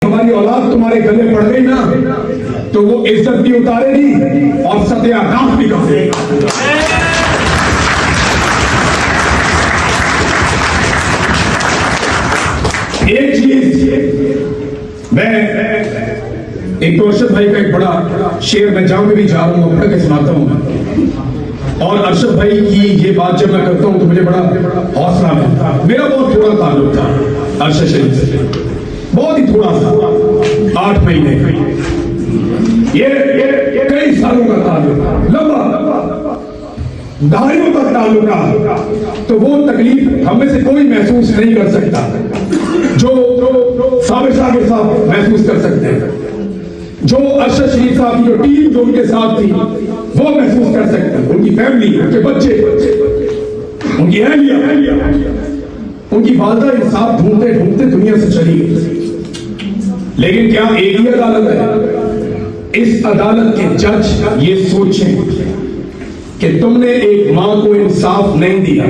हमारी औलाद तुम्हारे गले पड़ गई ना तो वो इज्जत भी उतारेगी और सत्यानाश भी कर देगी। एक चीज मैं एक तो अरशद भाई का एक बड़ा शेर मैं जहां में भी जा रहा हूं पढ़ के सुनाता हूं, और अरशद भाई की ये बात जब मैं करता हूं तो मुझे बड़ा हौसला मिलता है। मेरा बहुत थोड़ा ताल्लुक था अरशद शरीफ से, बहुत ही थोड़ा सा, 8 महीने का। ये कई सालों का ताल्लुक, लंबा दहाइयों का ताल्लुक रहा, तो वो तकलीफ हम में से कोई महसूस नहीं कर सकता जो साबिर साहब के साथ महसूस कर सकते हैं, जो अरशद शरीफ साहब की जो टीम जो उनके साथ थी वो महसूस कर सकते हैं, उनकी फैमिली, उनके बच्चे, उनकी अहलिया, उनकी वालदा इंसाफ ढूंढते ढूंढते दुनिया से चली गई। लेकिन क्या एक ही अदालत है? इस अदालत के जज ये सोचें कि तुमने एक मां को इंसाफ नहीं दिया,